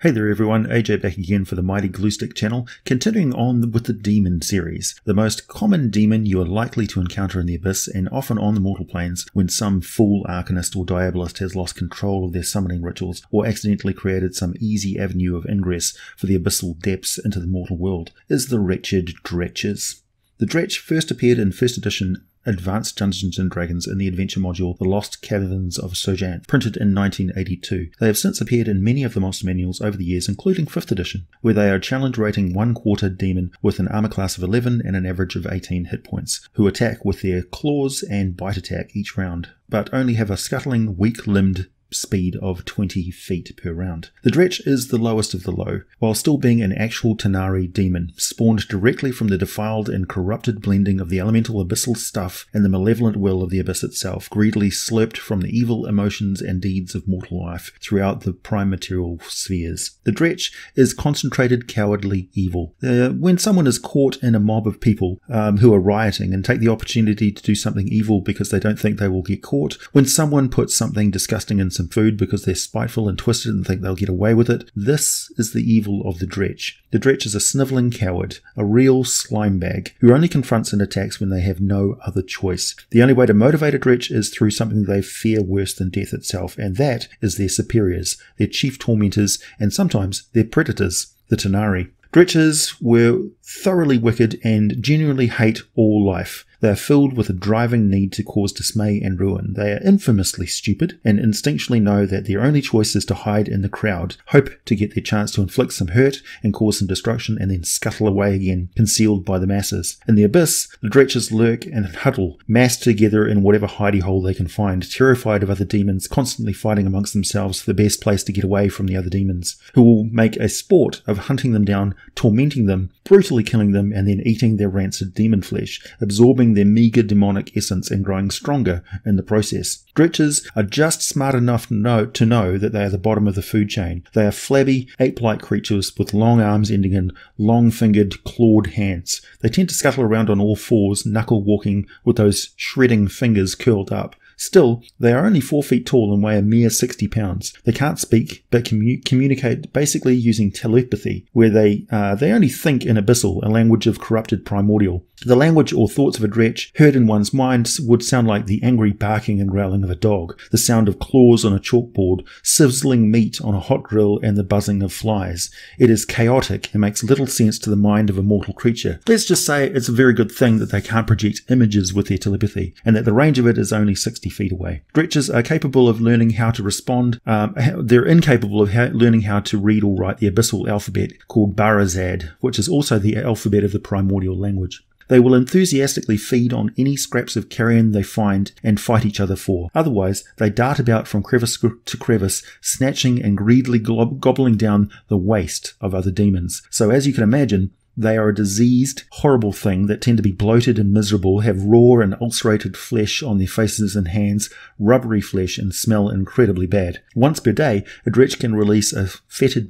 Hey there everyone, AJ back again for the Mighty Gluestick channel, continuing on with the Demon series. The most common demon you are likely to encounter in the Abyss and often on the mortal planes when some fool arcanist or diabolist has lost control of their summoning rituals or accidentally created some easy avenue of ingress for the abyssal depths into the mortal world, is the wretched Dretches. The Dretch first appeared in 1st edition Advanced Dungeons & Dragons in the adventure module The Lost Caverns of Sojanth, printed in 1982. They have since appeared in many of the monster manuals over the years, including 5th edition, where they are a challenge rating 1/4 demon with an armor class of 11 and an average of 18 hit points, who attack with their claws and bite attack each round, but only have a scuttling, weak-limbed speed of 20 feet per round. The Dretch is the lowest of the low, while still being an actual Tanar'ri demon, spawned directly from the defiled and corrupted blending of the elemental abyssal stuff and the malevolent will of the Abyss itself, greedily slurped from the evil emotions and deeds of mortal life throughout the prime material spheres. The Dretch is concentrated cowardly evil. When someone is caught in a mob of people who are rioting and take the opportunity to do something evil because they don't think they will get caught, when someone puts something disgusting in some food because they're spiteful and twisted and think they'll get away with it, this is the evil of the Dretch. The Dretch is a snivelling coward, a real slime bag, who only confronts and attacks when they have no other choice. The only way to motivate a Dretch is through something they fear worse than death itself, and that is their superiors, their chief tormentors, and sometimes their predators, the Tanar'ri. Dretches were thoroughly wicked and genuinely hate all life. They are filled with a driving need to cause dismay and ruin. They are infamously stupid and instinctually know that their only choice is to hide in the crowd, hope to get their chance to inflict some hurt and cause some destruction, and then scuttle away again, concealed by the masses. In the Abyss, the Dretches lurk and huddle, massed together in whatever hidey hole they can find, terrified of other demons, constantly fighting amongst themselves for the best place to get away from the other demons, who will make a sport of hunting them down, tormenting them, brutally killing them, and then eating their rancid demon flesh, absorbing their meagre demonic essence and growing stronger in the process. Dretches are just smart enough to know that they are the bottom of the food chain. They are flabby, ape-like creatures with long arms ending in long-fingered, clawed hands. They tend to scuttle around on all fours, knuckle-walking with those shredding fingers curled up. Still, they are only 4 feet tall and weigh a mere 60 pounds. They can't speak, but communicate basically using telepathy, where they only think in Abyssal, a language of corrupted primordial. The language or thoughts of a Dretch heard in one's mind would sound like the angry barking and growling of a dog, the sound of claws on a chalkboard, sizzling meat on a hot grill, and the buzzing of flies. It is chaotic and makes little sense to the mind of a mortal creature. Let's just say it's a very good thing that they can't project images with their telepathy, and that the range of it is only 60 feet away. Dretches are capable of learning how to respond. They're incapable of learning how to read or write the abyssal alphabet called Barazad, which is also the alphabet of the primordial language. They will enthusiastically feed on any scraps of carrion they find and fight each other for. Otherwise, they dart about from crevice to crevice, snatching and greedily gobbling down the waste of other demons. So as you can imagine, they are a diseased, horrible thing that tend to be bloated and miserable, have raw and ulcerated flesh on their faces and hands, rubbery flesh, and smell incredibly bad. Once per day, a Dretch can release a fetid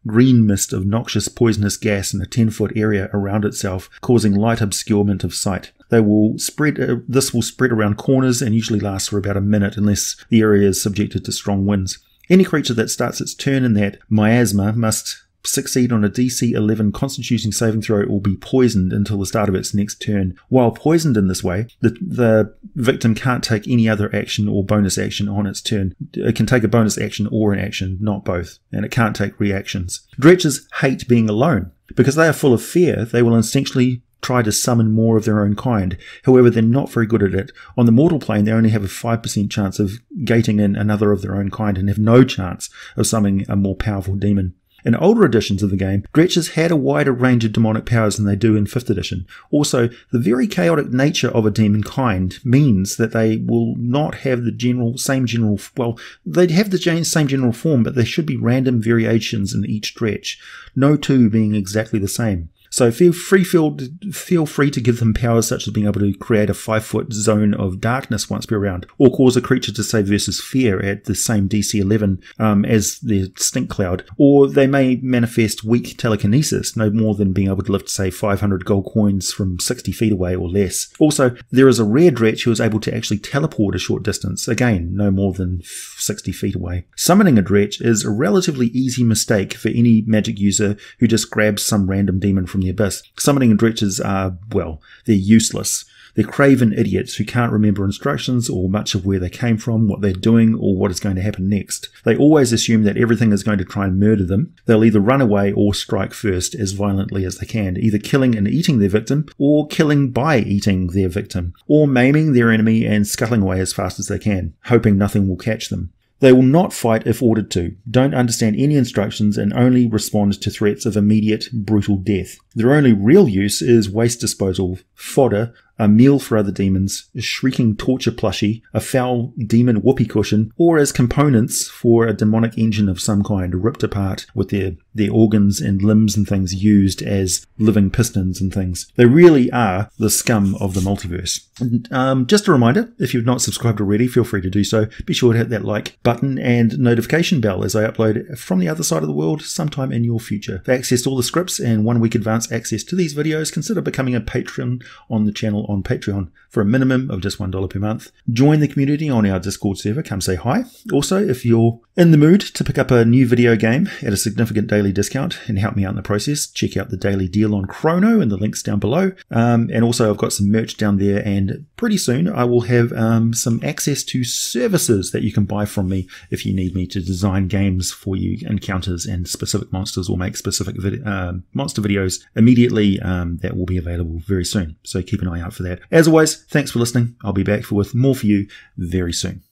green mist of noxious poisonous gas in a 10-foot area around itself, causing light obscurement of sight. This will spread around corners and usually lasts for about a minute unless the area is subjected to strong winds. Any creature that starts its turn in that miasma must succeed on a DC 11 Constitution saving throw or be poisoned until the start of its next turn. While poisoned in this way, the victim can't take any other action or bonus action on its turn. It can take a bonus action or an action, not both, and it can't take reactions. Dretches hate being alone. Because they are full of fear, they will instinctually try to summon more of their own kind. However, they're not very good at it. On the mortal plane, they only have a 5% chance of gating in another of their own kind and have no chance of summoning a more powerful demon. In older editions of the game, Dretches had a wider range of demonic powers than they do in 5th edition. Also, the very chaotic nature of a demon kind means that they will not have they'd have the same general form, but there should be random variations in each Dretch, no two being exactly the same. So feel free to give them powers such as being able to create a 5-foot zone of darkness once per round, or cause a creature to save versus fear at the same DC 11 as their stink cloud, or they may manifest weak telekinesis, no more than being able to lift, say, 500 gold coins from 60 feet away or less. Also, there is a rare Dretch who is able to actually teleport a short distance, again, no more than 60 feet away. Summoning a Dretch is a relatively easy mistake for any magic user who just grabs some random demon from the abyss. Summoning Dretches are, well, they're useless. They're craven idiots who can't remember instructions or much of where they came from, what they're doing, or what is going to happen next. They always assume that everything is going to try and murder them. They'll either run away or strike first as violently as they can, either killing and eating their victim, or killing by eating their victim, or maiming their enemy and scuttling away as fast as they can, hoping nothing will catch them. They will not fight if ordered to, don't understand any instructions, and only respond to threats of immediate, brutal death. Their only real use is waste disposal, fodder, a meal for other demons, a shrieking torture plushie, a foul demon whoopee cushion, or as components for a demonic engine of some kind, ripped apart with their organs and limbs and things used as living pistons and things. They really are the scum of the multiverse. And, just a reminder, if you've not subscribed already, feel free to do so. Be sure to hit that like button and notification bell as I upload from the other side of the world sometime in your future. For access to all the scripts and 1 week advance access to these videos, consider becoming a patron on the channel on Patreon for a minimum of just $1 per month. Join the community on our Discord server, come say hi. Also, if you're in the mood to pick up a new video game at a significant daily discount and help me out in the process, check out the daily deal on Chrono and the links down below. And also I've got some merch down there, and pretty soon I will have some access to services that you can buy from me if you need me to design games for you, encounters and specific monsters, or make specific monster videos immediately. That will be available very soon, so keep an eye out for that. As always, thanks for listening. I'll be back with more for you very soon.